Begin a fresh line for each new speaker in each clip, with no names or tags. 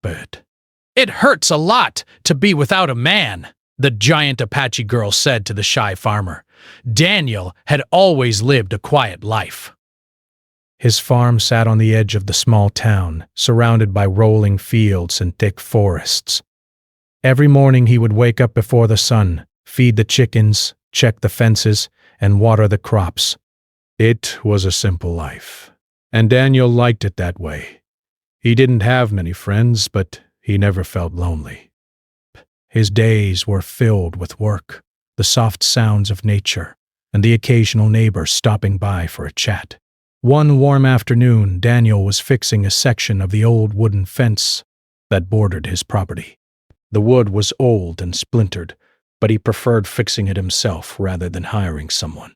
But it hurts a lot to be without a man, the giant Apache girl said to the shy farmer. Daniel had always lived a quiet life. His farm sat on the edge of the small town, surrounded by rolling fields and thick forests. Every morning he would wake up before the sun, feed the chickens, check the fences, and water the crops. It was a simple life, and Daniel liked it that way. He didn't have many friends, but he never felt lonely. His days were filled with work, the soft sounds of nature, and the occasional neighbor stopping by for a chat. One warm afternoon, Daniel was fixing a section of the old wooden fence that bordered his property. The wood was old and splintered, but he preferred fixing it himself rather than hiring someone.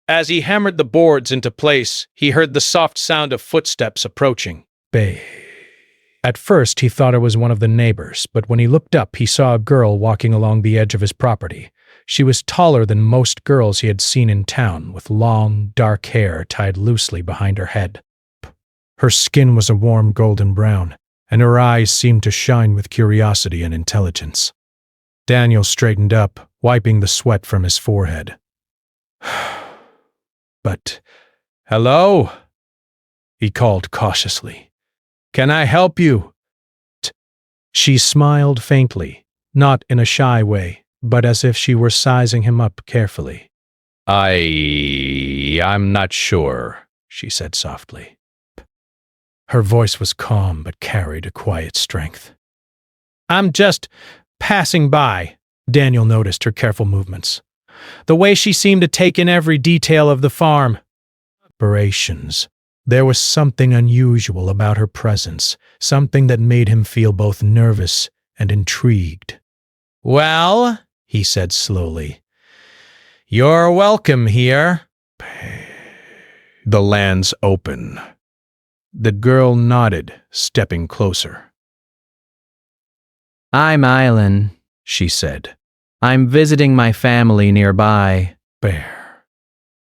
As he hammered the boards into place, he heard the soft sound of footsteps approaching. Bay. At first, he thought it was one of the neighbors, but when he looked up, he saw a girl walking along the edge of his property. She was taller than most girls he had seen in town, with long, dark hair tied loosely behind her head. Her skin was a warm golden brown, and her eyes seemed to shine with curiosity and intelligence. Daniel straightened up, wiping the sweat from his forehead. But, hello? He called cautiously. Can I help you? She smiled faintly, not in a shy way, but as if she were sizing him up carefully. I'm not sure, she said softly. Her voice was calm but carried a quiet strength. I'm just passing by, Daniel noticed her careful movements. The way she seemed to take in every detail of the farm. Operations. There was something unusual about her presence, something that made him feel both nervous and intrigued. Well, he said slowly, you're welcome here. The land's open. The girl nodded, stepping closer. I'm Eileen, she said. I'm visiting my family nearby. Bear.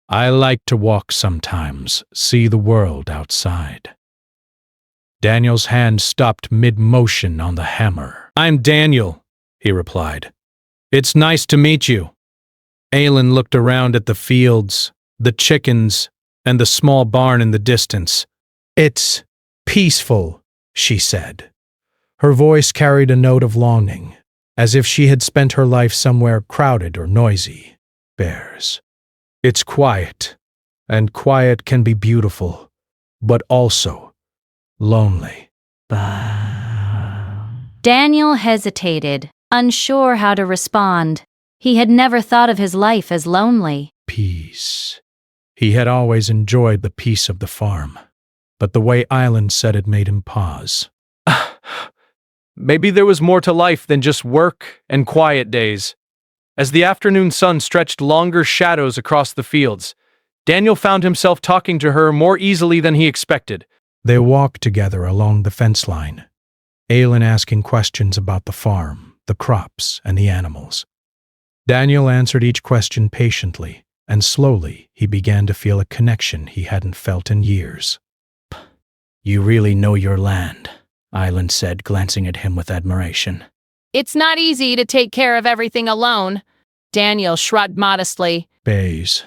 I like to walk sometimes, see the world outside. Daniel's hand stopped mid-motion on the hammer. I'm Daniel, he replied. It's nice to meet you. Aylin looked around at the fields, the chickens, and the small barn in the distance. It's peaceful, she said. Her voice carried a note of longing, as if she had spent her life somewhere crowded or noisy. Bears. It's quiet, and quiet can be beautiful, but also lonely.
Daniel hesitated, unsure how to respond. He had never thought of his life as lonely.
Peace. He had always enjoyed the peace of the farm, but the way Island said it made him pause. Maybe there was more to life than just work and quiet days. As the afternoon sun stretched longer shadows across the fields, Daniel found himself talking to her more easily than he expected. They walked together along the fence line, Aylin asking questions about the farm, the crops, and the animals. Daniel answered each question patiently, and slowly he began to feel a connection he hadn't felt in years. You really know your land, Aylin said, glancing at him with admiration.
It's not easy to take care of everything alone. Daniel shrugged modestly.
Bays.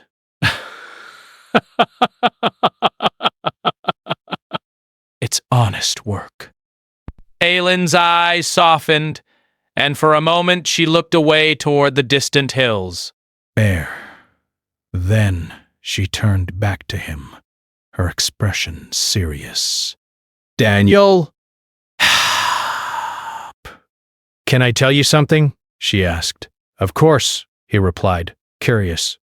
It's honest work. Aylin's eyes softened, and for a moment she looked away toward the distant hills. Bear. Then she turned back to him, her expression serious. Daniel. Can I tell you something? She asked. Of course, he replied, curious.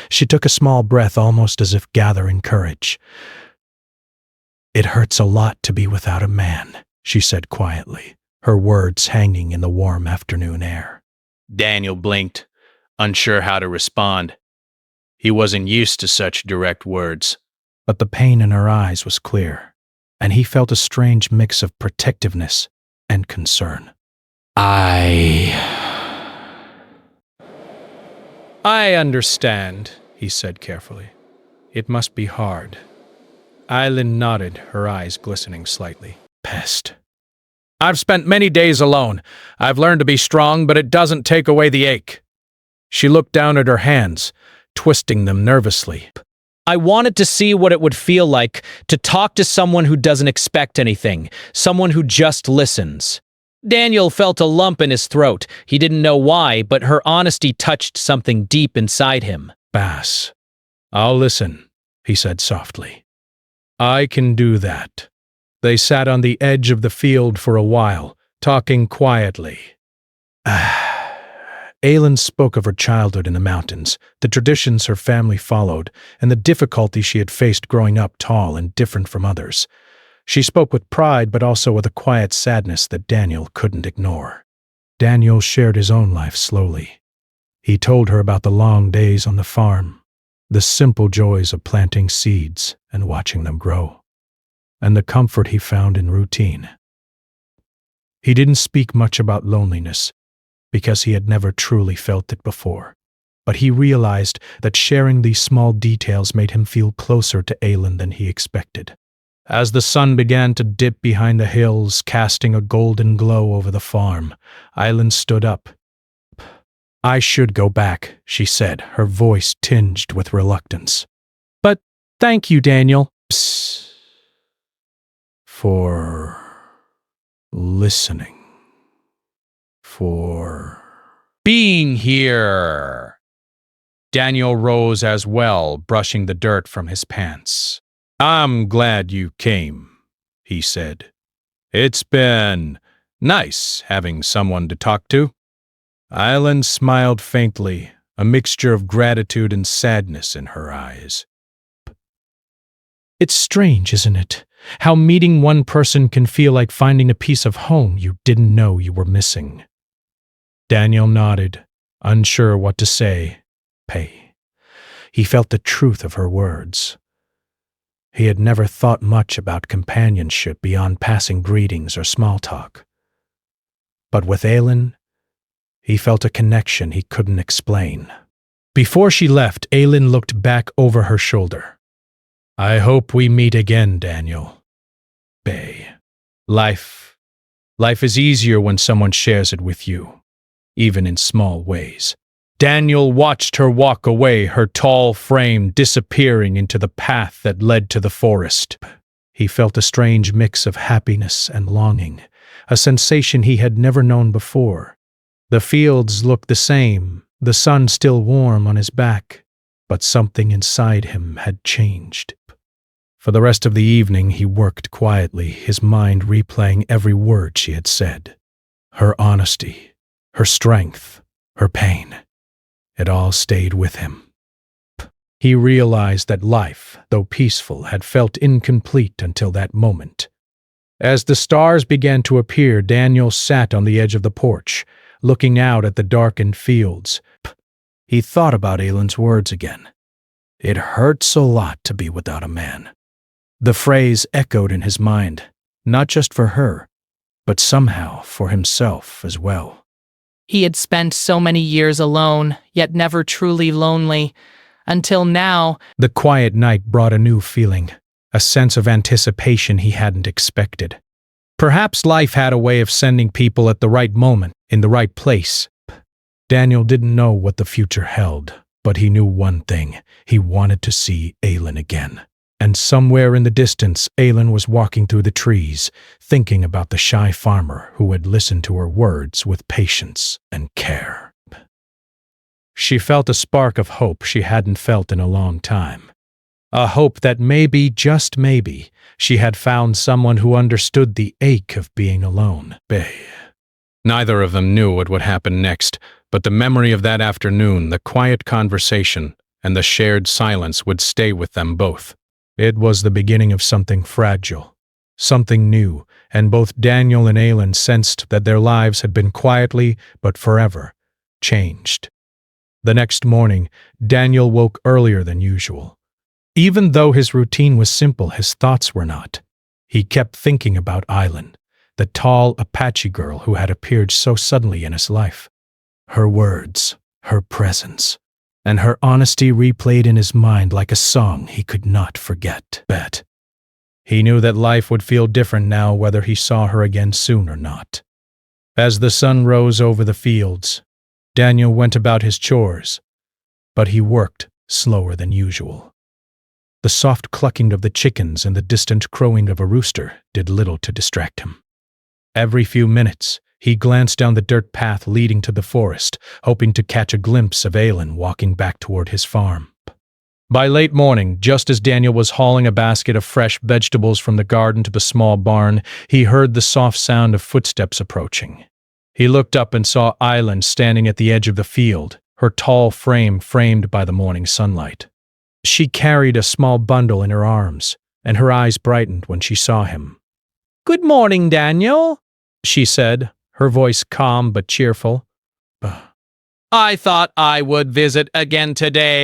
She took a small breath, almost as if gathering courage. It hurts a lot to be without a man, she said quietly, her words hanging in the warm afternoon air. Daniel blinked, unsure how to respond. He wasn't used to such direct words. But the pain in her eyes was clear, and he felt a strange mix of protectiveness and concern. I understand, he said carefully. It must be hard. Aylin nodded, her eyes glistening slightly. Pest, I've spent many days alone. I've learned to be strong, but it doesn't take away the ache. She looked down at her hands, twisting them nervously.
I wanted to see what it would feel like to talk to someone who doesn't expect anything, someone who just listens. Daniel felt a lump in his throat. He didn't know why, but her honesty touched something deep inside him.
Bass, I'll listen, he said softly. I can do that. They sat on the edge of the field for a while, talking quietly. Aylin spoke of her childhood in the mountains, the traditions her family followed, and the difficulty she had faced growing up tall and different from others. She spoke with pride, but also with a quiet sadness that Daniel couldn't ignore. Daniel shared his own life slowly. He told her about the long days on the farm, the simple joys of planting seeds and watching them grow, and the comfort he found in routine. He didn't speak much about loneliness, because he had never truly felt it before, but he realized that sharing these small details made him feel closer to Aylin than he expected. As the sun began to dip behind the hills, casting a golden glow over the farm, Aylin stood up. I should go back, she said, her voice tinged with reluctance. But thank you, Daniel. Psst. For listening. For being here. Daniel rose as well, brushing the dirt from his pants. I'm glad you came, he said. It's been nice having someone to talk to. Aylin smiled faintly, a mixture of gratitude and sadness in her eyes. It's strange, isn't it? How meeting one person can feel like finding a piece of home you didn't know you were missing. Daniel nodded, unsure what to say. He felt the truth of her words. He had never thought much about companionship beyond passing greetings or small talk. But with Aylin, he felt a connection he couldn't explain. Before she left, Aylin looked back over her shoulder. I hope we meet again, Daniel. Life is easier when someone shares it with you, even in small ways. Daniel watched her walk away, her tall frame disappearing into the path that led to the forest. He felt a strange mix of happiness and longing, a sensation he had never known before. The fields looked the same, the sun still warm on his back, but something inside him had changed. For the rest of the evening, he worked quietly, his mind replaying every word she had said. Her honesty, her strength, her pain. It all stayed with him. He realized that life, though peaceful, had felt incomplete until that moment. As the stars began to appear, Daniel sat on the edge of the porch, looking out at the darkened fields. He thought about Aylin's words again. It hurts a lot to be without a man. The phrase echoed in his mind, not just for her, but somehow for himself as well.
He had spent so many years alone, yet never truly lonely. Until now,
The quiet night brought a new feeling, a sense of anticipation he hadn't expected. Perhaps life had a way of sending people at the right moment, in the right place. Daniel didn't know what the future held, but he knew one thing: he wanted to see Aylin again. And somewhere in the distance, Aylin was walking through the trees, thinking about the shy farmer who had listened to her words with patience and care. She felt a spark of hope she hadn't felt in a long time. A hope that maybe, just maybe, she had found someone who understood the ache of being alone. Neither of them knew what would happen next, but the memory of that afternoon, the quiet conversation, and the shared silence would stay with them both. It was the beginning of something fragile, something new, and both Daniel and Aylin sensed that their lives had been quietly, but forever, changed. The next morning, Daniel woke earlier than usual. Even though his routine was simple, his thoughts were not. He kept thinking about Aylin, the tall Apache girl who had appeared so suddenly in his life. Her words, her presence, and her honesty replayed in his mind like a song he could not forget. He knew that life would feel different now whether he saw her again soon or not. As the sun rose over the fields, Daniel went about his chores, but he worked slower than usual. The soft clucking of the chickens and the distant crowing of a rooster did little to distract him. Every few minutes, he glanced down the dirt path leading to the forest, hoping to catch a glimpse of Aylin walking back toward his farm. By late morning, just as Daniel was hauling a basket of fresh vegetables from the garden to the small barn, he heard the soft sound of footsteps approaching. He looked up and saw Aylin standing at the edge of the field, her tall frame framed by the morning sunlight. She carried a small bundle in her arms, and her eyes brightened when she saw him. "Good morning, Daniel," she said, her voice calm but cheerful.
I thought I would visit again today."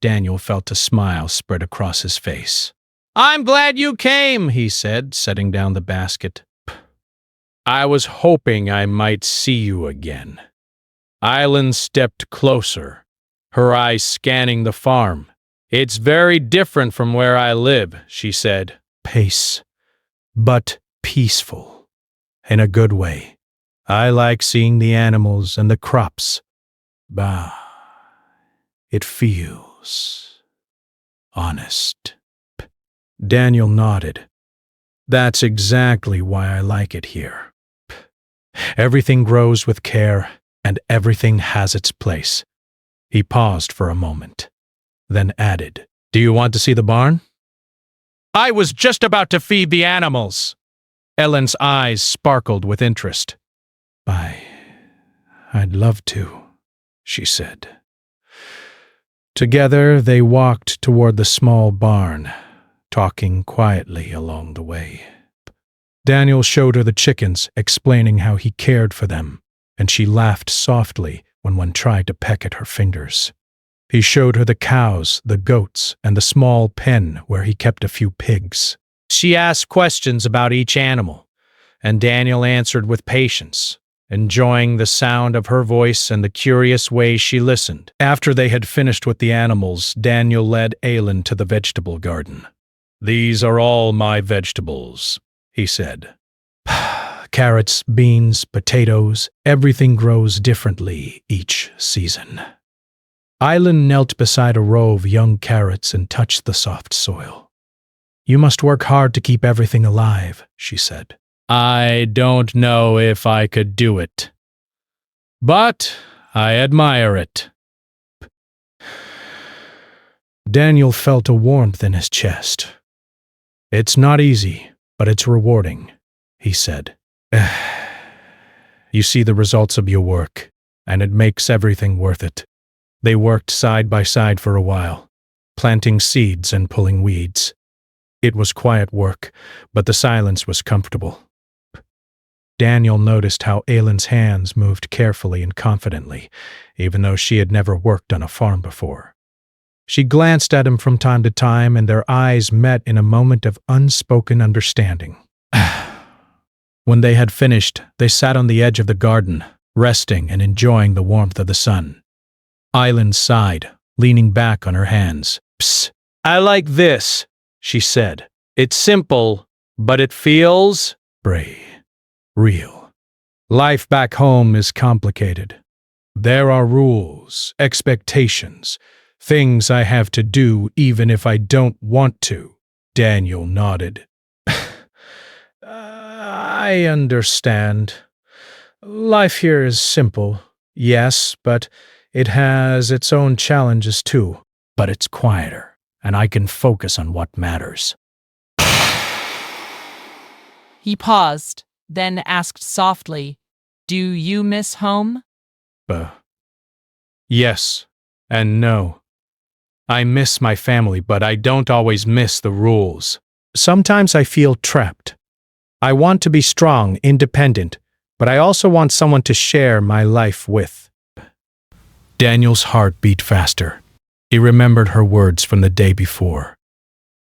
Daniel felt a smile spread across his face.
"I'm glad you came,"
he said, setting down the basket. "I was hoping I might see you again." Aylin stepped closer, her eyes scanning the farm. "It's very different from where I live," she said. "Pace, but peaceful, in a good way. I like seeing the animals and the crops. Bah, it feels honest." Daniel nodded. "That's exactly why I like it here. Everything grows with care, and everything has its place." He paused for a moment, then added, "Do you want to see the barn?"
"I was just about to feed the animals."
Ellen's eyes sparkled with interest. I'd love to," she said. Together they walked toward the small barn, talking quietly along the way. Daniel showed her the chickens, explaining how he cared for them, and she laughed softly when one tried to peck at her fingers. He showed her the cows, the goats, and the small pen where he kept a few pigs. She asked questions about each animal, and Daniel answered with patience, enjoying the sound of her voice and the curious way she listened. After they had finished with the animals, Daniel led Aylin to the vegetable garden. "These are all my vegetables," he said. "Carrots, beans, potatoes, everything grows differently each season." Aylin knelt beside a row of young carrots and touched the soft soil. "You must work hard to keep everything alive," she said. "I don't know if I could do it, but I admire it." Daniel felt a warmth in his chest. "It's not easy, but it's rewarding," he said. "You see the results of your work, and it makes everything worth it." They worked side by side for a while, planting seeds and pulling weeds. It was quiet work, but the silence was comfortable. Daniel noticed how Aylin's hands moved carefully and confidently, even though she had never worked on a farm before. She glanced at him from time to time, and their eyes met in a moment of unspoken understanding. When they had finished, they sat on the edge of the garden, resting and enjoying the warmth of the sun. Aylin sighed, leaning back on her hands. "Psst, I like this," she said. "It's simple, but it feels real. Life back home is complicated. There are rules, expectations, things I have to do even if I don't want to." Daniel nodded. "I understand. Life here is simple, yes, but it has its own challenges too. But it's quieter, and I can focus on what matters."
He paused, then asked softly, "Do you miss home?"
Yes and no. I miss my family, but I don't always miss the rules. Sometimes I feel trapped. I want to be strong, independent, but I also want someone to share my life with." Daniel's heart beat faster. He remembered her words from the day before.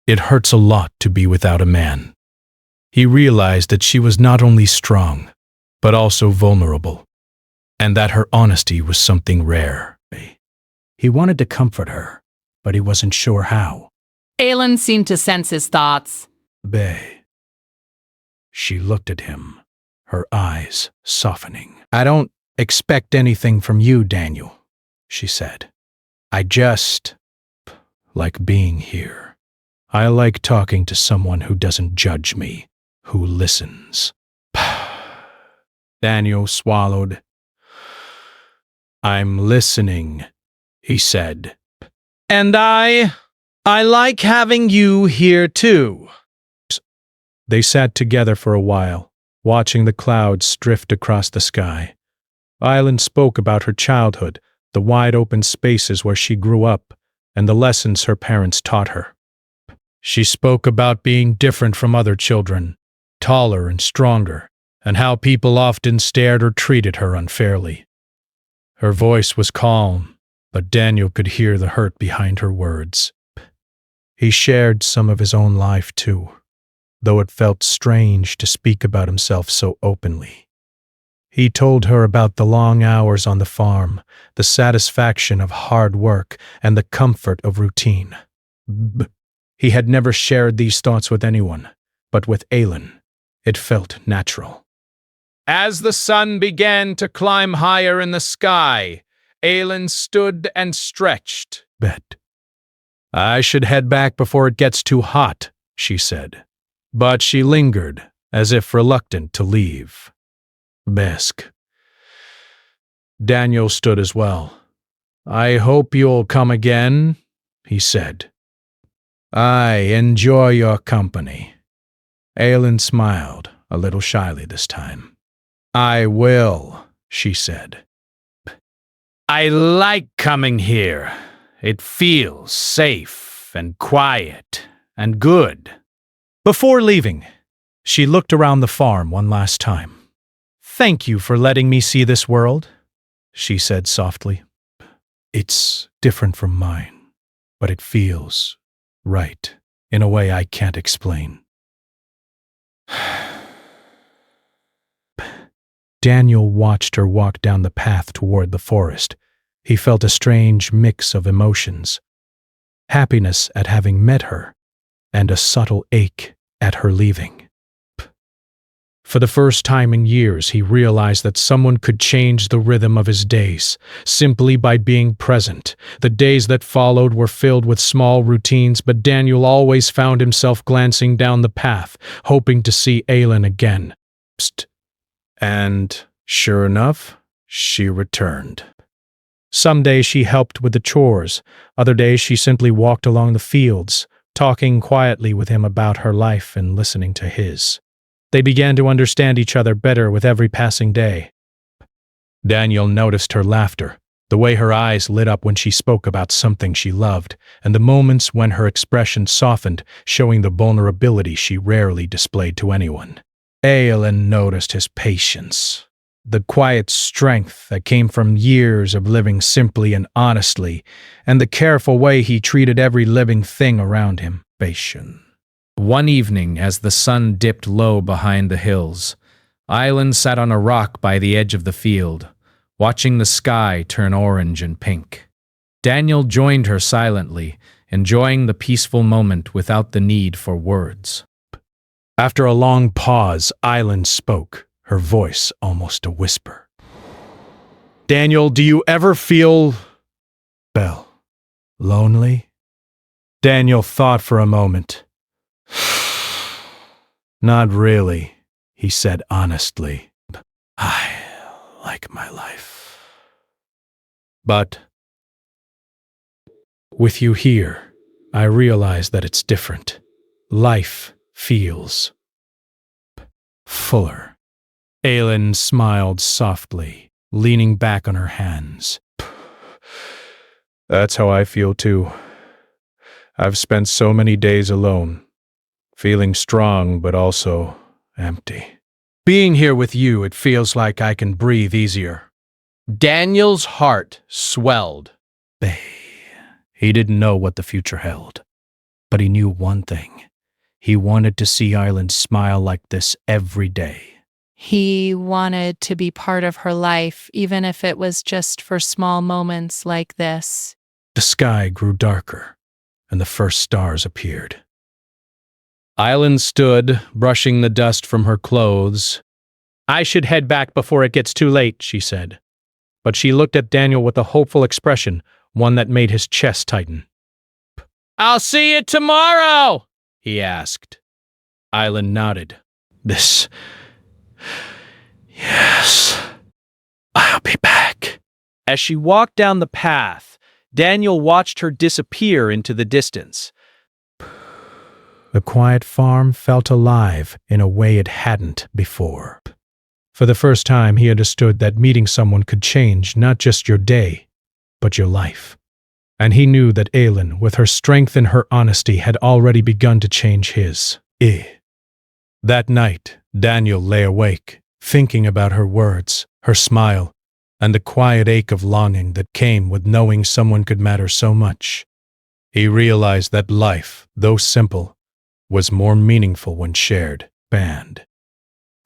It hurts a lot to be without a man. He realized that she was not only strong, but also vulnerable, and that her honesty was something rare. He wanted to comfort her, but he wasn't sure how.
Aelin seemed to sense his thoughts.
Bay. She looked at him, her eyes softening. I don't expect anything from you, Daniel, she said. I just like being here. I like talking to someone who doesn't judge me, who listens. Daniel swallowed. I'm listening, he said. And I like having you here too. They sat together for a while, watching the clouds drift across the sky. Aelin spoke about her childhood, the wide-open spaces where she grew up, and the lessons her parents taught her. She spoke about being different from other children, taller and stronger, and how people often stared or treated her unfairly. Her voice was calm, but Daniel could hear the hurt behind her words. He shared some of his own life too, though it felt strange to speak about himself so openly. He told her about the long hours on the farm, the satisfaction of hard work, and the comfort of routine. He had never shared these thoughts with anyone, but with Aelin, it felt natural. As the sun began to climb higher in the sky, Aelin stood and stretched. Bed. I should head back before it gets too hot, she said. But she lingered, as if reluctant to leave. Besk. Daniel stood as well. I hope you'll come again, he said. I enjoy your company. Aelin smiled, a little shyly this time. I will, she said. I like coming here. It feels safe and quiet and good. Before leaving, she looked around the farm one last time. Thank you for letting me see this world, she said softly. It's different from mine, but it feels right in a way I can't explain. Daniel watched her walk down the path toward the forest. He felt a strange mix of emotions. Happiness at having met her, and a subtle ache at her leaving. For the first time in years, he realized that someone could change the rhythm of his days, simply by being present. The days that followed were filled with small routines, but Daniel always found himself glancing down the path, hoping to see Aelin again. Psst. And, sure enough, she returned. Some days she helped with the chores, other days she simply walked along the fields, talking quietly with him about her life and listening to his. They began to understand each other better with every passing day. Daniel noticed her laughter, the way her eyes lit up when she spoke about something she loved, and the moments when her expression softened, showing the vulnerability she rarely displayed to anyone. Aelin noticed his patience, the quiet strength that came from years of living simply and honestly, and the careful way he treated every living thing around him. Patient. One evening, as the sun dipped low behind the hills, Aelin sat on a rock by the edge of the field, watching the sky turn orange and pink. Daniel joined her silently, enjoying the peaceful moment without the need for words. After a long pause, Aelin spoke, her voice almost a whisper. Daniel, do you ever feel... lonely? Daniel thought for a moment. Not really, he said honestly. I like my life. But with you here, I realize that it's different. Life feels fuller. Aelin smiled softly, leaning back on her hands. That's how I feel too. I've spent so many days alone, feeling strong but also empty. Being here with you, it feels like I can breathe easier. Daniel's heart swelled. He didn't know what the future held, but he knew one thing. He wanted to see Aelin smile like this every day.
He wanted to be part of her life, even if it was just for small moments like this.
The sky grew darker, and the first stars appeared.
Island stood, brushing the dust from her clothes.
"I should head back before it gets too late," she said. But she looked at Daniel with a hopeful expression, one that made his chest tighten.
"I'll see you tomorrow," he asked.
Island nodded. Yes, I'll be back."
As she walked down the path, Daniel watched her disappear into the distance.
The quiet farm felt alive in a way it hadn't before. For the first time, he understood that meeting someone could change not just your day, but your life. And he knew that Aylin, with her strength and her honesty, had already begun to change his. That night, Daniel lay awake, thinking about her words, her smile, and the quiet ache of longing that came with knowing someone could matter so much. He realized that life, though simple, was more meaningful when shared, band.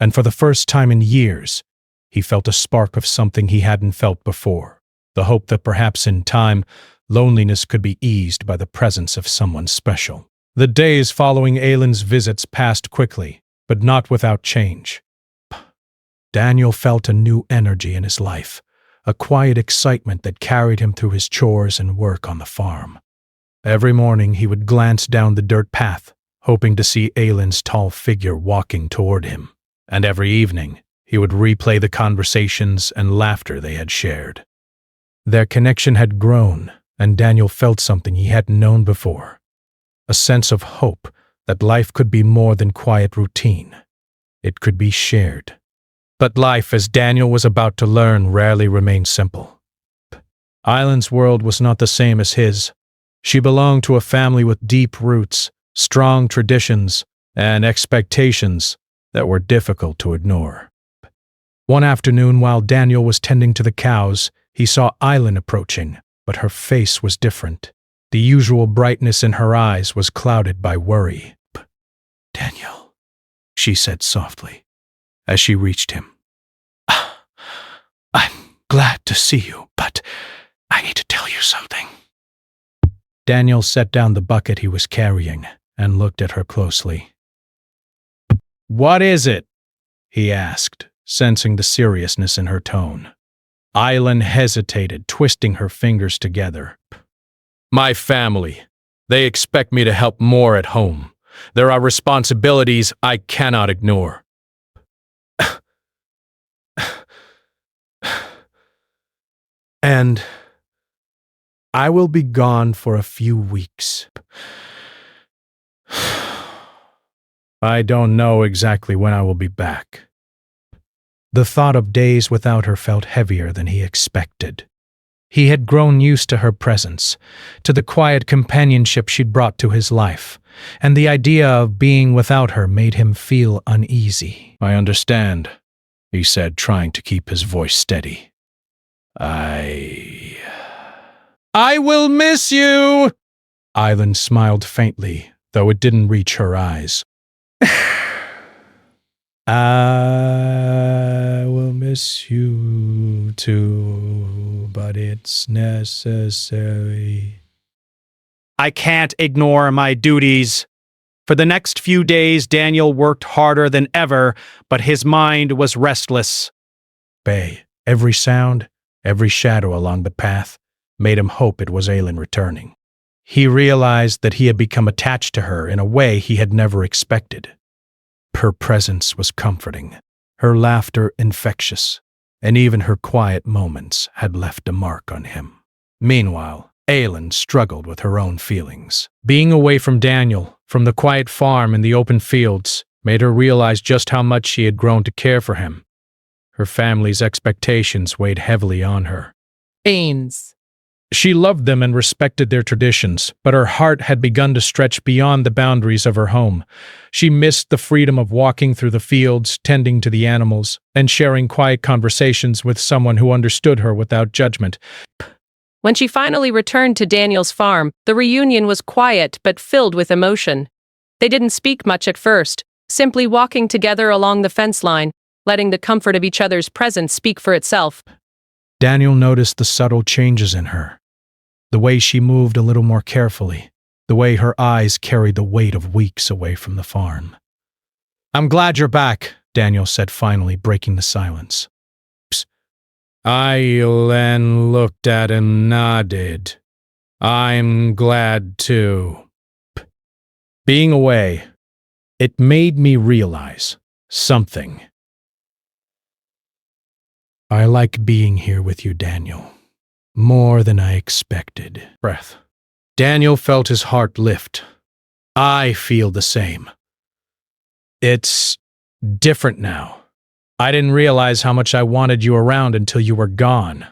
And for the first time in years, he felt a spark of something he hadn't felt before, the hope that perhaps in time, loneliness could be eased by the presence of someone special. The days following Aylin's visits passed quickly, but not without change. Daniel felt a new energy in his life, a quiet excitement that carried him through his chores and work on the farm. Every morning he would glance down the dirt path, hoping to see Aylin's tall figure walking toward him, and every evening he would replay the conversations and laughter they had shared. Their connection had grown, and Daniel felt something he hadn't known before, a sense of hope that life could be more than quiet routine. It could be shared. But life, as Daniel was about to learn, rarely remained simple. Aylin's world was not the same as his. She belonged to a family with deep roots, strong traditions, and expectations that were difficult to ignore. One afternoon, while Daniel was tending to the cows, he saw Aylin approaching, but her face was different. The usual brightness in her eyes was clouded by worry. "Daniel," she said softly, as she reached him. "I'm glad to see you, but I need to tell you something." Daniel set down the bucket he was carrying and looked at her closely. "What is it?" he asked, sensing the seriousness in her tone. Aylin hesitated, twisting her fingers together. "My family. They expect me to help more at home. There are responsibilities I cannot ignore." "And I will be gone for a few weeks. I don't know exactly when I will be back." The thought of days without her felt heavier than he expected. He had grown used to her presence, to the quiet companionship she'd brought to his life, and the idea of being without her made him feel uneasy. "I understand," he said, trying to keep his voice steady. I will miss you!" Aylin smiled faintly, though it didn't reach her eyes. "I will miss you too, but it's necessary. I can't ignore my duties." For the next few days, Daniel worked harder than ever, but his mind was restless. Every sound, every shadow along the path, made him hope it was Aylin returning. He realized that he had become attached to her in a way he had never expected. Her presence was comforting, her laughter infectious, and even her quiet moments had left a mark on him. Meanwhile, Aylin struggled with her own feelings. Being away from Daniel, from the quiet farm and the open fields, made her realize just how much she had grown to care for him. Her family's expectations weighed heavily on her.
Beans.
She loved them and respected their traditions, but her heart had begun to stretch beyond the boundaries of her home. She missed the freedom of walking through the fields, tending to the animals, and sharing quiet conversations with someone who understood her without judgment.
When she finally returned to Daniel's farm, the reunion was quiet but filled with emotion. They didn't speak much at first, simply walking together along the fence line, letting the comfort of each other's presence speak for itself.
Daniel noticed the subtle changes in her. The way she moved a little more carefully, the way her eyes carried the weight of weeks away from the farm. "I'm glad you're back," Daniel said, finally breaking the silence. Aileen looked at him, nodded. "I'm glad too." Being away, it made me realize something. "I like being here with you, Daniel. More than I expected." Breath. Daniel felt his heart lift. I feel the same. It's different now. I didn't realize how much I wanted you around until you were gone.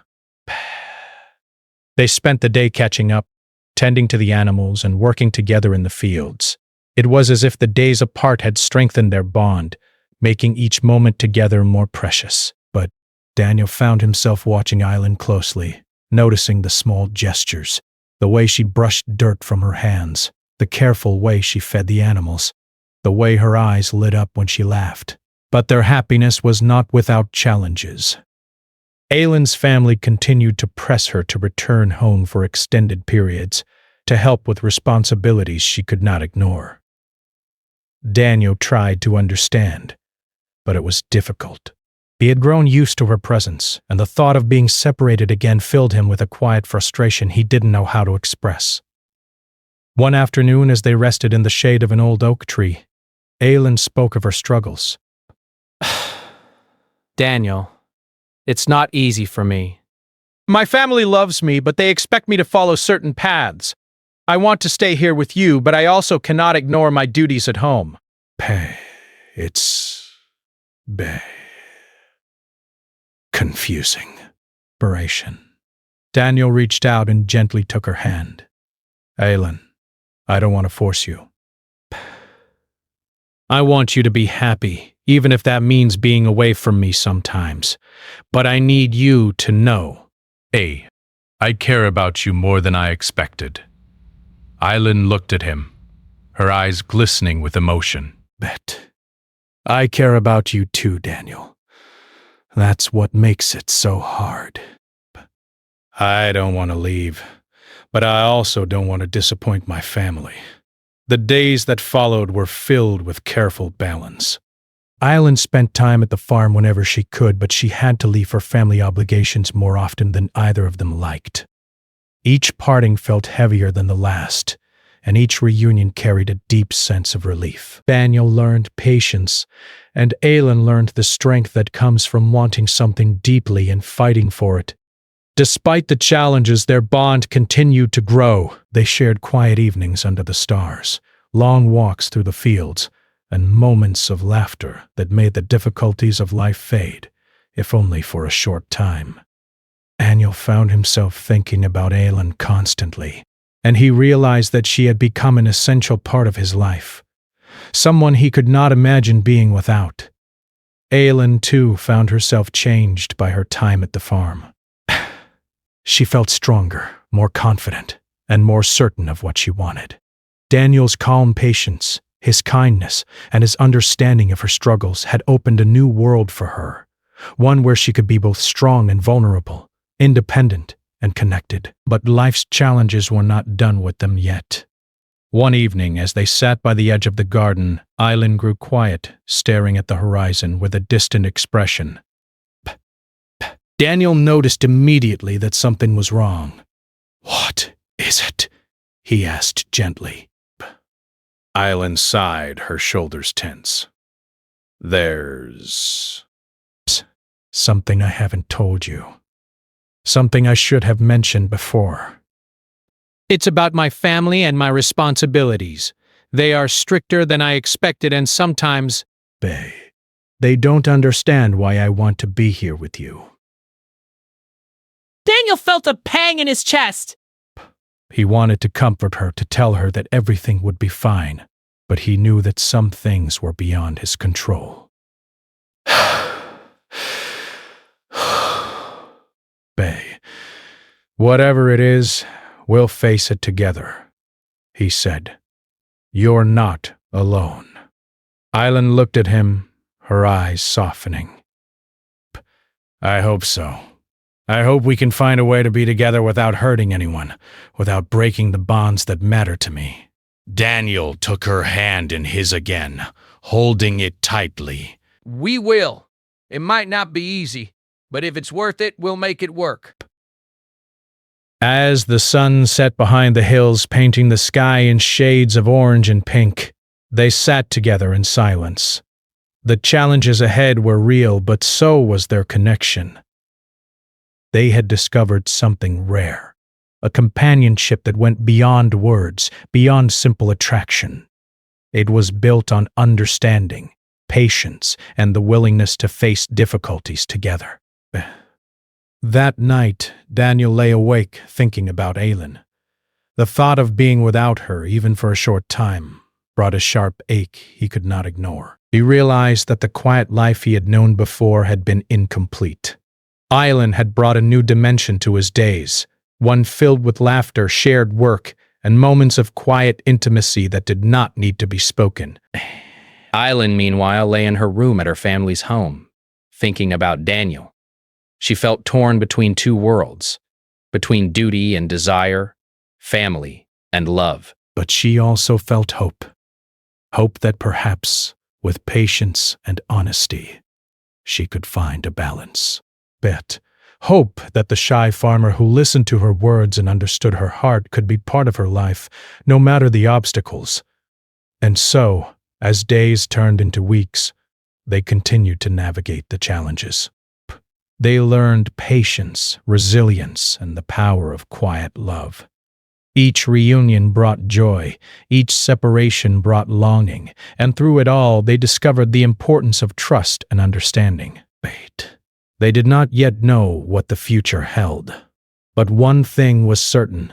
They spent the day catching up, tending to the animals and working together in the fields. It was as if the days apart had strengthened their bond, making each moment together more precious. But Daniel found himself watching Aileen closely, noticing the small gestures, the way she brushed dirt from her hands, the careful way she fed the animals, the way her eyes lit up when she laughed. But their happiness was not without challenges. Aileen's family continued to press her to return home for extended periods, to help with responsibilities she could not ignore. Daniel tried to understand, but it was difficult. He had grown used to her presence, and the thought of being separated again filled him with a quiet frustration he didn't know how to express. One afternoon, as they rested in the shade of an old oak tree, Aileen spoke of her struggles.
Daniel, it's not easy for me.
"My family loves me, but they expect me to follow certain paths. I want to stay here with you, but I also cannot ignore my duties at home." It's confusing. Inspiration. Daniel reached out and gently took her hand. "Aileen, I don't want to force you. I want you to be happy, even if that means being away from me sometimes. But I need you to know, I care about you more than I expected." Aileen looked at him, her eyes glistening with emotion. "Bet. I care about you too, Daniel. That's what makes it so hard. I don't want to leave, but I also don't want to disappoint my family." The days that followed were filled with careful balance. Aileen spent time at the farm whenever she could, but she had to leave for family obligations more often than either of them liked. Each parting felt heavier than the last, and each reunion carried a deep sense of relief. Daniel learned patience, and Aileen learned the strength that comes from wanting something deeply and fighting for it. Despite the challenges, their bond continued to grow. They shared quiet evenings under the stars, long walks through the fields, and moments of laughter that made the difficulties of life fade, if only for a short time. Daniel found himself thinking about Aileen constantly, and he realized that she had become an essential part of his life, someone he could not imagine being without. Aileen, too, found herself changed by her time at the farm. She felt stronger, more confident, and more certain of what she wanted. Daniel's calm patience, his kindness, and his understanding of her struggles had opened a new world for her, one where she could be both strong and vulnerable, independent and connected. But life's challenges were not done with them yet. One evening, as they sat by the edge of the garden, Aileen grew quiet, staring at the horizon with a distant expression. Daniel noticed immediately that something was wrong. "What is it?" he asked gently. Aileen sighed, her shoulders tense. "There's something I haven't told you. Something I should have mentioned before."
It's about my family and my responsibilities. They are stricter than I expected, and sometimes
They don't understand why I want to be here with you."
Daniel felt a pang in his chest.
He wanted to comfort her, to tell her that everything would be fine, but he knew that some things were beyond his control. "Whatever it is, we'll face it together," he said. "You're not alone." Aileen looked at him, her eyes softening. "I hope so. I hope we can find a way to be together without hurting anyone, without breaking the bonds that matter to me. Daniel took her hand in his again, holding it tightly.
We will. It might not be easy, but if it's worth it, we'll make it work.
As the sun set behind the hills, painting the sky in shades of orange and pink, they sat together in silence. The challenges ahead were real, but so was their connection. They had discovered something rare, a companionship that went beyond words, beyond simple attraction. It was built on understanding, patience, and the willingness to face difficulties together. That night, Daniel lay awake thinking about Aylin. The thought of being without her, even for a short time, brought a sharp ache he could not ignore. He realized that the quiet life he had known before had been incomplete. Aylin had brought a new dimension to his days, one filled with laughter, shared work, and moments of quiet intimacy that did not need to be spoken.
Aylin, meanwhile, lay in her room at her family's home, thinking about Daniel. She felt torn between two worlds, between duty and desire, family and love.
But she also felt hope. Hope that perhaps, with patience and honesty, she could find a balance. Hope that the shy farmer who listened to her words and understood her heart could be part of her life, no matter the obstacles. And so, as days turned into weeks, they continued to navigate the challenges. They learned patience, resilience, and the power of quiet love. Each reunion brought joy, each separation brought longing, and through it all they discovered the importance of trust and understanding. They did not yet know what the future held. But one thing was certain.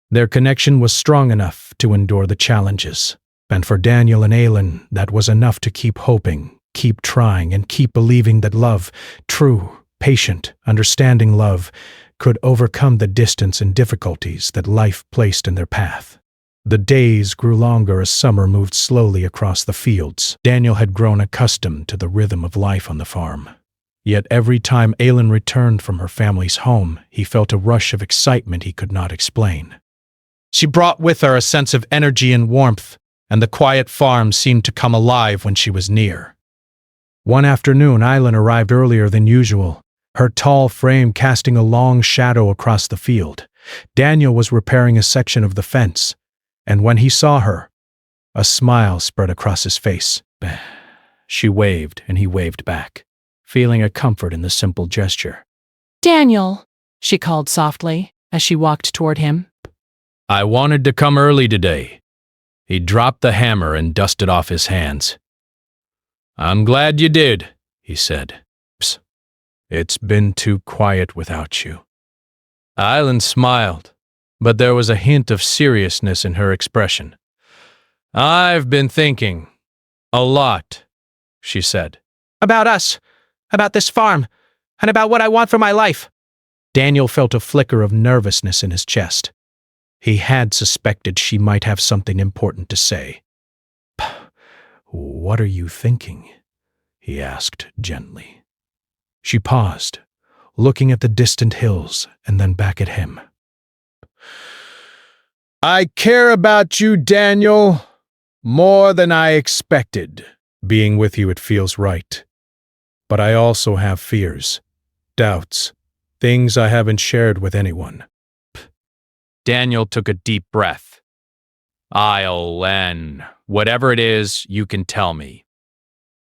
Their connection was strong enough to endure the challenges. And for Daniel and Aylin, that was enough to keep hoping, keep trying, and keep believing that love, true, patient, understanding love, could overcome the distance and difficulties that life placed in their path. The days grew longer as summer moved slowly across the fields. Daniel had grown accustomed to the rhythm of life on the farm. Yet every time Aylin returned from her family's home, he felt a rush of excitement he could not explain. She brought with her a sense of energy and warmth, and the quiet farm seemed to come alive when she was near. One afternoon, Aylin arrived earlier than usual, her tall frame casting a long shadow across the field. Daniel was repairing a section of the fence, and when he saw her, a smile spread across his face. She waved, and he waved back, feeling a comfort in the simple gesture.
Daniel, she called softly as she walked toward him.
I wanted to come early today. He dropped the hammer and dusted off his hands. I'm glad you did, he said. It's been too quiet without you. Aylin smiled, but there was a hint of seriousness in her expression. I've been thinking. A lot, she said.
About us, about this farm, and about what I want for my life.
Daniel felt a flicker of nervousness in his chest. He had suspected she might have something important to say. What are you thinking? He asked gently. She paused, looking at the distant hills and then back at him. I care about you, Daniel, more than I expected. Being with you, it feels right. But I also have fears, doubts, things I haven't shared with anyone.
Daniel took a deep breath. Aylin, whatever it is, you can tell me.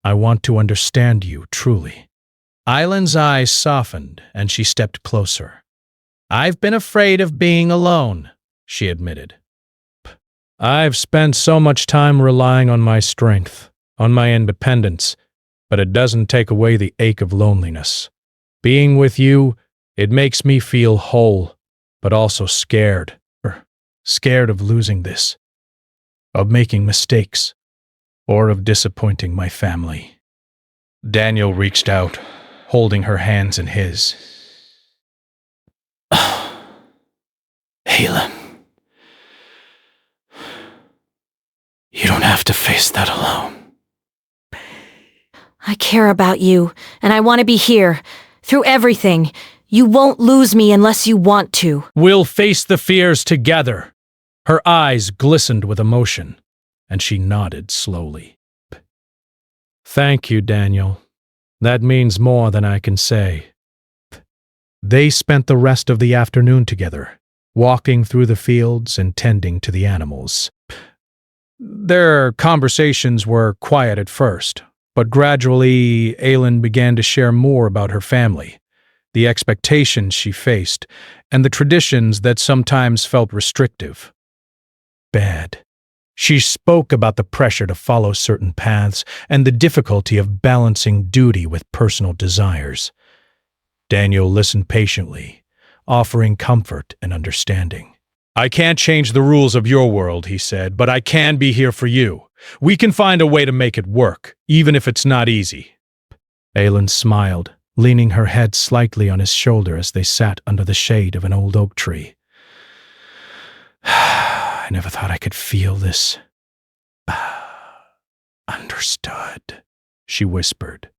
I want to understand you truly. Aylin's eyes softened, and she stepped closer. I've been afraid of being alone, she admitted. I've spent so much time relying on my strength, on my independence, but it doesn't take away the ache of loneliness. Being with you, it makes me feel whole, but also scared. Scared of losing this, of making mistakes, or of disappointing my family. Daniel reached out, holding her hands in his. Aylin, you don't have to face that alone.
I care about you, and I want to be here, through everything.
You won't lose me unless you want to.
We'll face the fears together. Her eyes glistened with emotion, and she nodded slowly. Thank you, Daniel. That means more than I can say. They spent the rest of the afternoon together, walking through the fields and tending to the animals. Their conversations were quiet at first, but gradually Aylin began to share more about her family, the expectations she faced, and the traditions that sometimes felt restrictive. Bad. She spoke about the pressure to follow certain paths and the difficulty of balancing duty with personal desires. Daniel listened patiently, offering comfort and understanding. I can't change the rules of your world, he said, but I can be here for you. We can find a way to make it work, even if it's not easy. Aylin smiled, leaning her head slightly on his shoulder as they sat under the shade of an old oak tree. I never thought I could feel this. Understood, she whispered.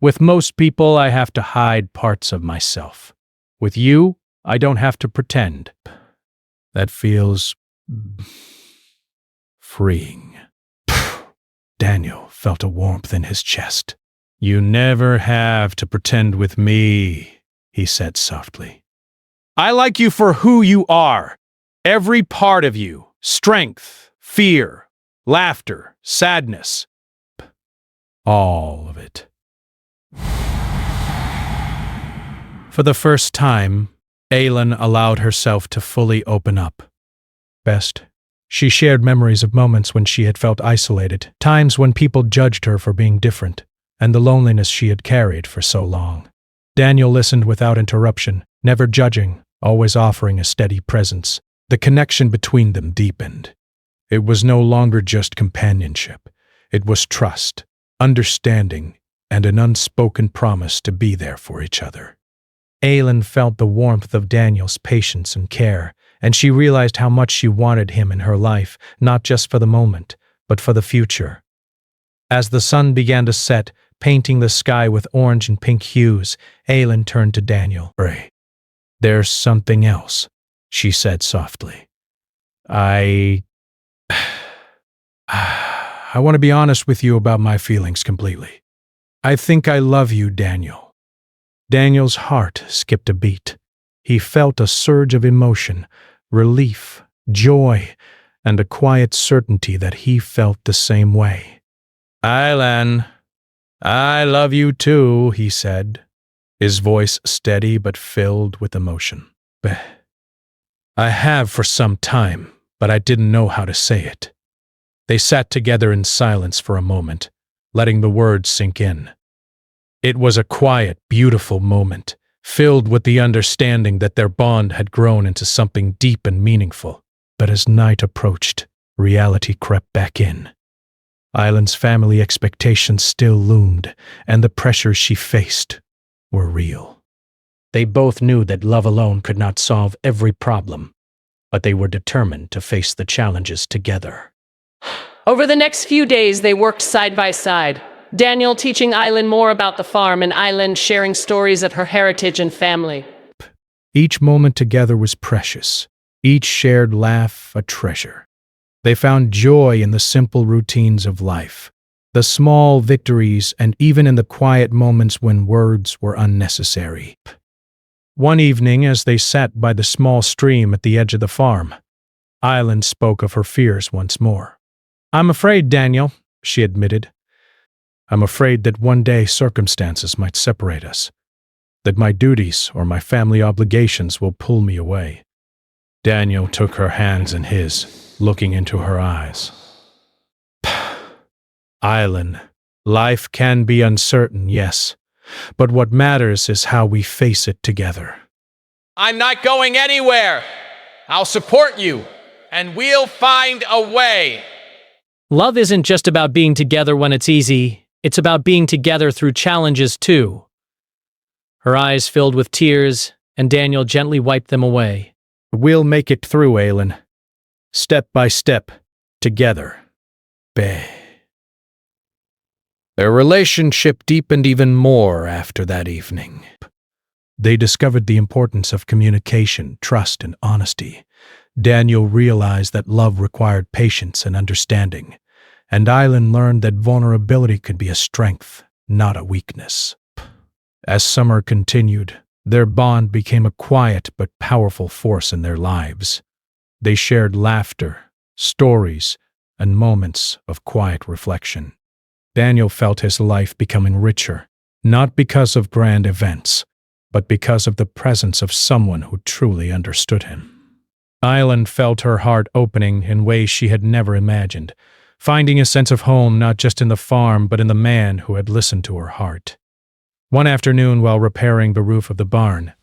With most people, I have to hide parts of myself. With you, I don't have to pretend. That feels freeing. Daniel felt a warmth in his chest. You never have to pretend with me, he said softly. I like you for who you are. Every part of you. Strength, fear, laughter, sadness. All of it. For the first time, Aylin allowed herself to fully open up. Best, she shared memories of moments when she had felt isolated, times when people judged her for being different, and the loneliness she had carried for so long. Daniel listened without interruption, never judging, always offering a steady presence. The connection between them deepened. It was no longer just companionship. It was trust, understanding, and an unspoken promise to be there for each other. Aylin felt the warmth of Daniel's patience and care, and she realized how much she wanted him in her life, not just for the moment, but for the future. As the sun began to set, painting the sky with orange and pink hues, Aylin turned to Daniel. There's something else, she said softly. I want to be honest with you about my feelings completely. I think I love you, Daniel. Daniel's heart skipped a beat. He felt a surge of emotion, relief, joy, and a quiet certainty that he felt the same way. Aylin, I love you too, he said, his voice steady but filled with emotion. I have for some time, but I didn't know how to say it. They sat together in silence for a moment, letting the words sink in. It was a quiet, beautiful moment, filled with the understanding that their bond had grown into something deep and meaningful. But as night approached, reality crept back in. Aylin's family expectations still loomed, and the pressures she faced were real. They both knew that love alone could not solve every problem, but they were determined to face the challenges together.
Over the next few days, they worked side by side. Daniel teaching Aylin more about the farm and Aylin sharing stories of her heritage and family.
Each moment together was precious, each shared laugh a treasure. They found joy in the simple routines of life, the small victories, and even in the quiet moments when words were unnecessary. One evening, as they sat by the small stream at the edge of the farm, Aylin spoke of her fears once more. I'm afraid, Daniel, she admitted. I'm afraid that one day circumstances might separate us, that my duties or my family obligations will pull me away. Daniel took her hands in his, looking into her eyes. Aylin, life can be uncertain, yes, but what matters is how we face it together.
I'm not going anywhere. I'll support you, and we'll find a way.
Love isn't just about being together when it's easy. It's about being together through challenges, too. Her eyes filled with tears, and Daniel gently wiped them away.
We'll make it through, Aylin. Step by step, together. Their relationship deepened even more after that evening. They discovered the importance of communication, trust, and honesty. Daniel realized that love required patience and understanding, and Island learned that vulnerability could be a strength, not a weakness. As summer continued, their bond became a quiet but powerful force in their lives. They shared laughter, stories, and moments of quiet reflection. Daniel felt his life becoming richer, not because of grand events, but because of the presence of someone who truly understood him. Island felt her heart opening in ways she had never imagined, finding a sense of home not just in the farm but in the man who had listened to her heart. One afternoon, while repairing the roof of the barn,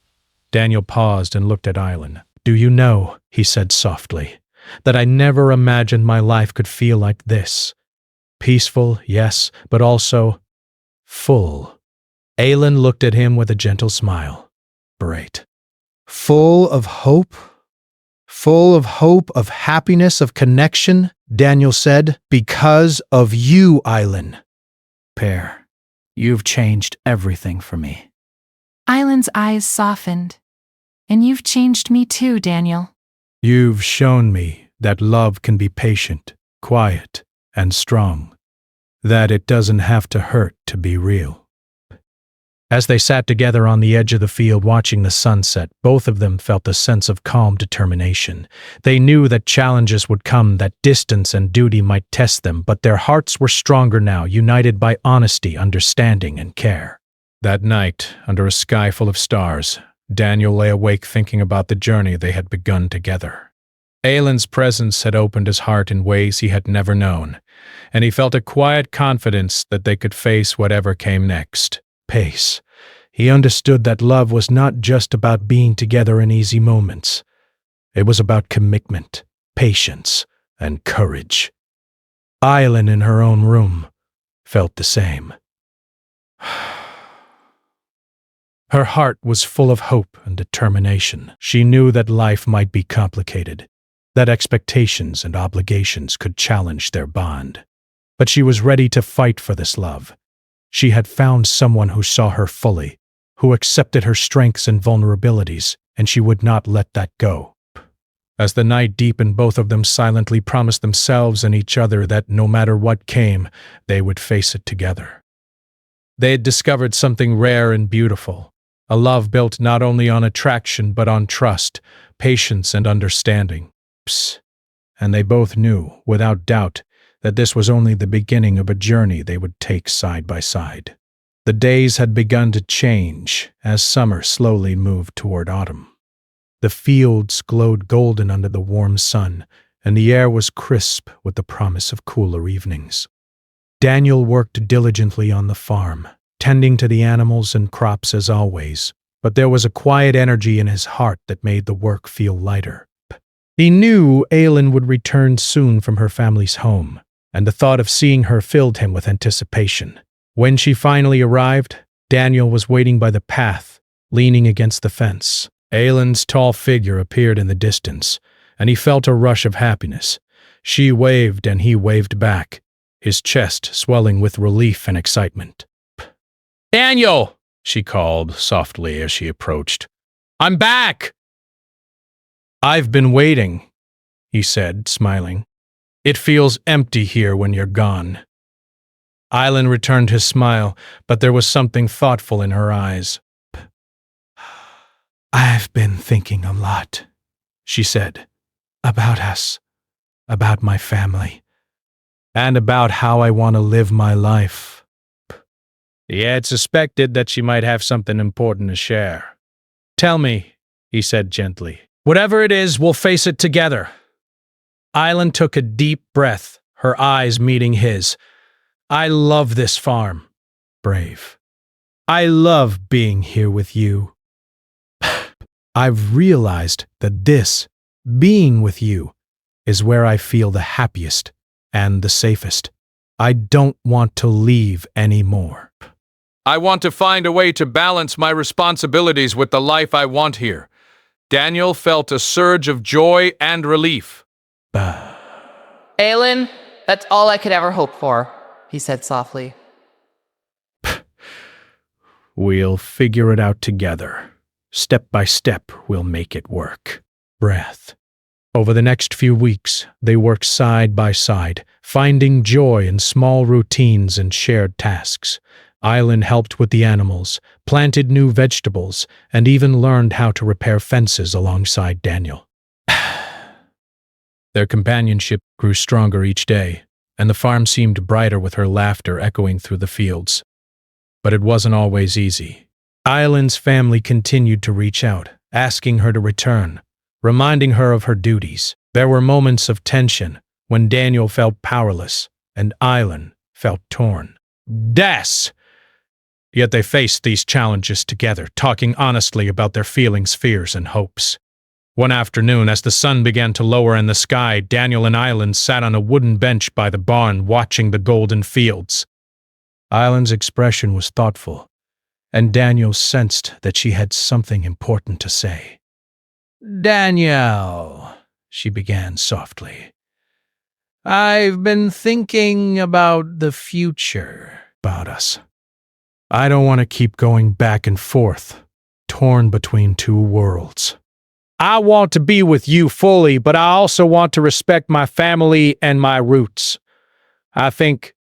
Daniel paused and looked at Island. "Do you know," he said softly, "that I never imagined my life could feel like this. Peaceful, yes, but also full." Aylin looked at him with a gentle smile. "Great. Full of hope? Full of hope, of happiness, of connection," Daniel said. "Because of you, Aylin. Pear, you've changed everything for me."
Island's eyes softened. "And you've changed me too, Daniel."
"You've shown me that love can be patient, quiet, and strong. That it doesn't have to hurt to be real." As they sat together on the edge of the field watching the sunset, both of them felt a sense of calm determination. They knew that challenges would come, that distance and duty might test them, but their hearts were stronger now, united by honesty, understanding, and care. That night, under a sky full of stars, Daniel lay awake thinking about the journey they had begun together. Aylin's presence had opened his heart in ways he had never known, and he felt a quiet confidence that they could face whatever came next. Pace. He understood that love was not just about being together in easy moments. It was about commitment, patience, and courage. Aylin, in her own room, felt the same. Her heart was full of hope and determination. She knew that life might be complicated, that expectations and obligations could challenge their bond. But she was ready to fight for this love. She had found someone who saw her fully, who accepted her strengths and vulnerabilities, and she would not let that go. As the night deepened, both of them silently promised themselves and each other that no matter what came, they would face it together. They had discovered something rare and beautiful, a love built not only on attraction but on trust, patience, and understanding. And they both knew, without doubt, that this was only the beginning of a journey they would take side by side. The days had begun to change as summer slowly moved toward autumn. The fields glowed golden under the warm sun, and the air was crisp with the promise of cooler evenings. Daniel worked diligently on the farm, tending to the animals and crops as always, but there was a quiet energy in his heart that made the work feel lighter. He knew Aylin would return soon from her family's home, and the thought of seeing her filled him with anticipation. When she finally arrived, Daniel was waiting by the path, leaning against the fence. Aylin's tall figure appeared in the distance, and he felt a rush of happiness. She waved and he waved back, his chest swelling with relief and excitement.
Daniel,
she called softly as she approached.
I'm back.
"I've been waiting," he said, smiling. "It feels empty here when you're gone." Aylin returned his smile, but there was something thoughtful in her eyes. "I've been thinking a lot," she said, "about us, about my family, and about how I want to live my life." He had suspected that she might have something important to share. "Tell me," he said gently. "Whatever it is, we'll face it together." Aylin took a deep breath, her eyes meeting his. "I love this farm, Brave. I love being here with you. I've realized that this, being with you, is where I feel the happiest and the safest. I don't want to leave anymore."
I want to find a way to balance my responsibilities with the life I want here. Daniel felt a surge of joy and relief.
Aylin, that's all I could ever hope for, he said softly.
"We'll figure it out together," Step by step, we'll make it work. Breath. Over the next few weeks, they worked side by side, finding joy in small routines and shared tasks. Island helped with the animals, planted new vegetables, and even learned how to repair fences alongside Daniel. Their companionship grew stronger each day, and the farm seemed brighter with her laughter echoing through the fields. But it wasn't always easy. Island's family continued to reach out, asking her to return, reminding her of her duties. There were moments of tension when Daniel felt powerless and Island felt torn. Des! Yet they faced these challenges together, talking honestly about their feelings, fears, and hopes. One afternoon, as the sun began to lower in the sky, Daniel and Island sat on a wooden bench by the barn watching the golden fields. Island's expression was thoughtful, and Daniel sensed that she had something important to say. "Danielle," she began softly, "I've been thinking about the future, about us. I don't want to keep going back and forth, torn between two worlds. I want to be with you fully, but I also want to respect my family and my roots. I think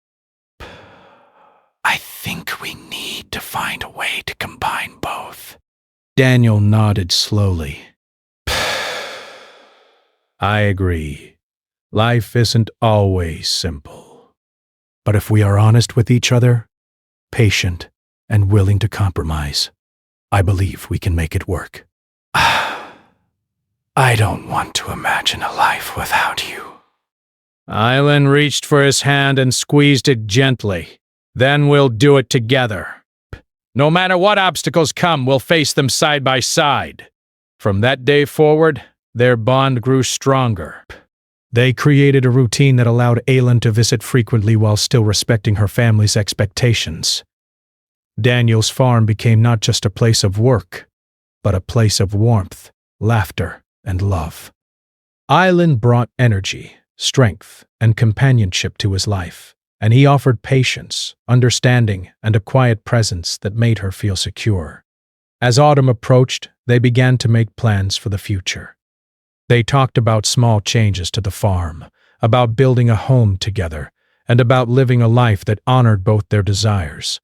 we need to find a way to combine both." Daniel nodded slowly. "I agree. Life isn't always simple. But if we are honest with each other, patient, and willing to compromise, I believe we can make it work. I don't want to imagine a life without you." Island reached for his hand and squeezed it gently. "Then we'll do it together. No matter what obstacles come, we'll face them side by side." From that day forward, their bond grew stronger. They created a routine that allowed Aylin to visit frequently while still respecting her family's expectations. Daniel's farm became not just a place of work, but a place of warmth, laughter, and love. Aylin brought energy, strength, and companionship to his life, and he offered patience, understanding, and a quiet presence that made her feel secure. As autumn approached, they began to make plans for the future. They talked about small changes to the farm, about building a home together, and about living a life that honored both their desires.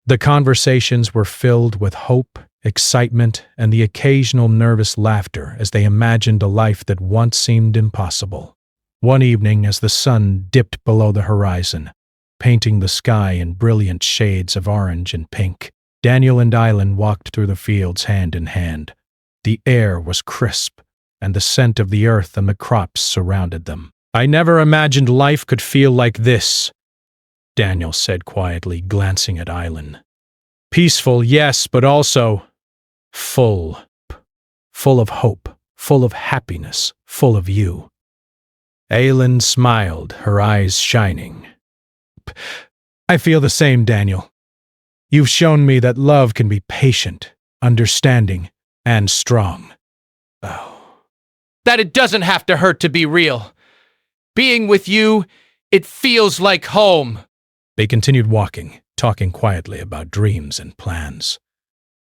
The conversations were filled with hope, excitement, and the occasional nervous laughter as they imagined a life that once seemed impossible. One evening, as the sun dipped below the horizon, painting the sky in brilliant shades of orange and pink, Daniel and Aylin walked through the fields hand in hand. The air was crisp, and the scent of the earth and the crops surrounded them. "I never imagined life could feel like this," Daniel said quietly, glancing at Aylin. "Peaceful, yes, but also full. Full of hope, full of happiness, full of you." Aylin smiled, her eyes shining. "I feel the same, Daniel. You've shown me that love can be patient, understanding, and strong." "Oh."
That it doesn't have to hurt to be real. Being with you, it feels like home.
They continued walking, talking quietly about dreams and plans.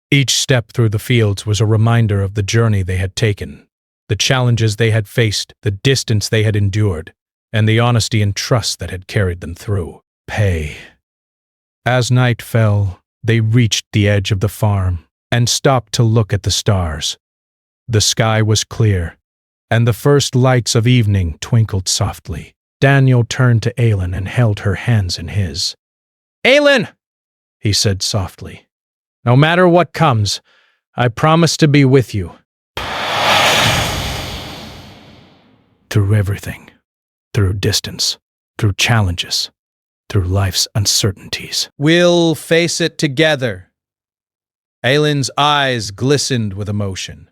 Each step through the fields was a reminder of the journey they had taken, the challenges they had faced, the distance they had endured, and the honesty and trust that had carried them through. As night fell, they reached the edge of the farm and stopped to look at the stars. The sky was clear, and the first lights of evening twinkled softly. Daniel turned to Aylin and held her hands in his. "Aylin," he said softly, "no matter what comes, I promise to be with you. Through everything, through distance, through challenges, through life's uncertainties.
We'll face it together." Aylin's eyes glistened with emotion.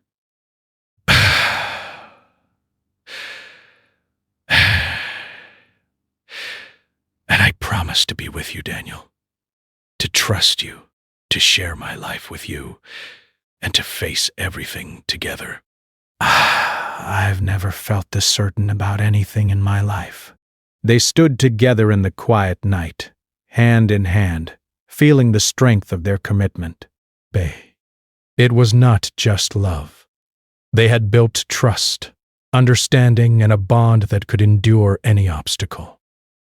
And I promise to be with you, Daniel. To trust you, to share my life with you, and to face everything together. I've never felt this certain about anything in my life." They stood together in the quiet night, hand in hand, feeling the strength of their commitment. It was not just love. They had built trust, understanding, and a bond that could endure any obstacle.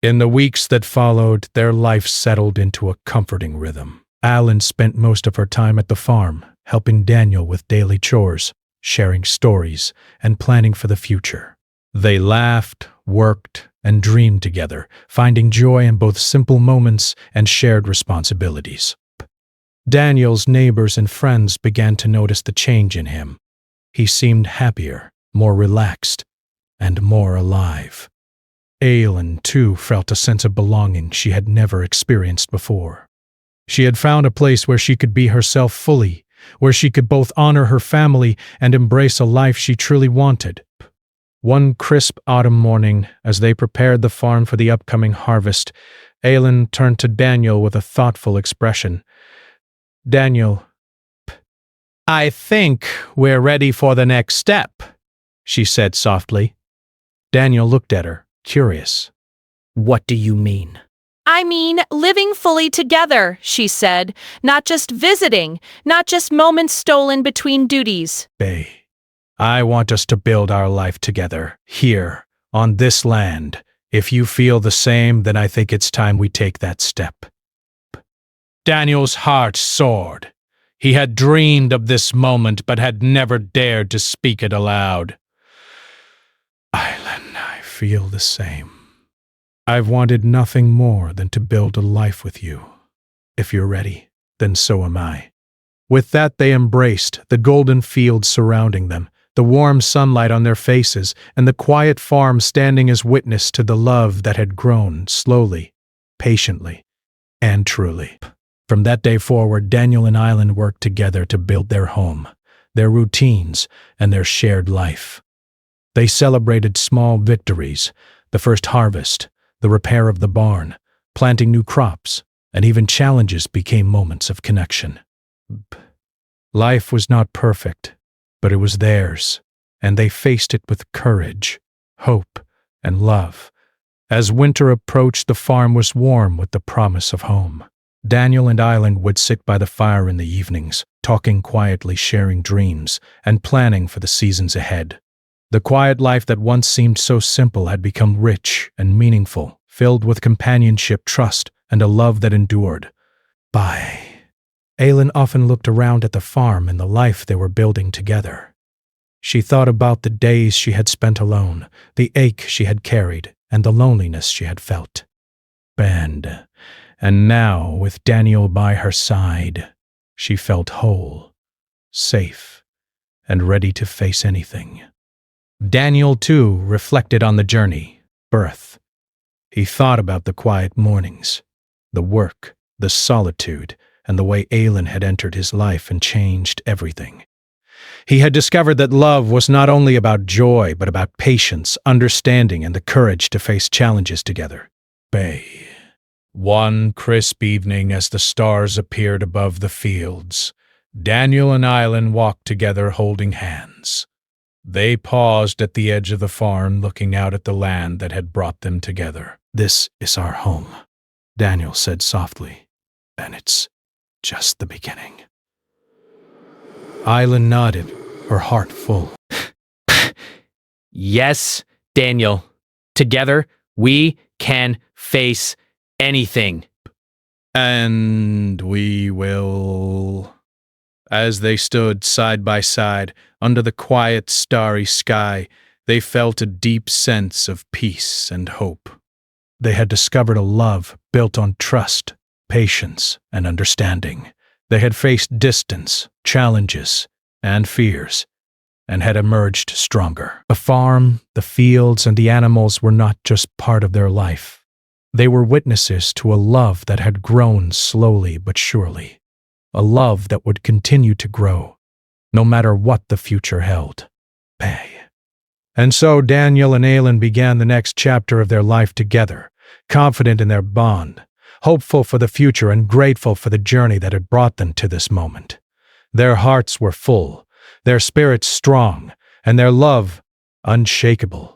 In the weeks that followed, their life settled into a comforting rhythm. Alan spent most of her time at the farm, helping Daniel with daily chores, sharing stories, and planning for the future. They laughed, worked, and dreamed together, finding joy in both simple moments and shared responsibilities. Daniel's neighbors and friends began to notice the change in him. He seemed happier, more relaxed, and more alive. Aylin, too, felt a sense of belonging she had never experienced before. She had found a place where she could be herself fully, where she could both honor her family and embrace a life she truly wanted. One crisp autumn morning, as they prepared the farm for the upcoming harvest, Aylin turned to Daniel with a thoughtful expression. "Daniel, I think we're ready for the next step," she said softly. Daniel looked at her, curious.
What do you mean?
I mean, living fully together, she said. Not just visiting, not just moments stolen between duties.
"Bae, I want us to build our life together, here, on this land. If you feel the same, then I think it's time we take that step." Daniel's heart soared. He had dreamed of this moment, but had never dared to speak it aloud. "Aylin, I feel the same. I've wanted nothing more than to build a life with you. If you're ready, then so am I." With that, they embraced, the golden fields surrounding them, the warm sunlight on their faces, and the quiet farm standing as witness to the love that had grown slowly, patiently, and truly. From that day forward, Daniel and Aylin worked together to build their home, their routines, and their shared life. They celebrated small victories, the first harvest, the repair of the barn, planting new crops, and even challenges became moments of connection. Life was not perfect, but it was theirs, and they faced it with courage, hope, and love. As winter approached, the farm was warm with the promise of home. Daniel and Aylin would sit by the fire in the evenings, talking quietly, sharing dreams, and planning for the seasons ahead. The quiet life that once seemed so simple had become rich and meaningful, filled with companionship, trust, and a love that endured. Aylin often looked around at the farm and the life they were building together. She thought about the days she had spent alone, the ache she had carried, and the loneliness she had felt. And now, with Daniel by her side, she felt whole, safe, and ready to face anything. Daniel, too, reflected on the journey, birth. He thought about the quiet mornings, the work, the solitude, and the way Aylin had entered his life and changed everything. He had discovered that love was not only about joy, but about patience, understanding, and the courage to face challenges together. One crisp evening, as the stars appeared above the fields, Daniel and Aylin walked together holding hands. They paused at the edge of the farm, looking out at the land that had brought them together. "This is our home," Daniel said softly, "and it's just the beginning." Aylin nodded, her heart full.
Yes, Daniel. Together, we can face anything.
"And we will." As they stood side by side, under the quiet, starry sky, they felt a deep sense of peace and hope. They had discovered a love built on trust, patience, and understanding. They had faced distance, challenges, and fears, and had emerged stronger. The farm, the fields, and the animals were not just part of their life. They were witnesses to a love that had grown slowly but surely, a love that would continue to grow, no matter what the future held. And so Daniel and Aylin began the next chapter of their life together, confident in their bond, hopeful for the future and grateful for the journey that had brought them to this moment. Their hearts were full, their spirits strong, and their love unshakable.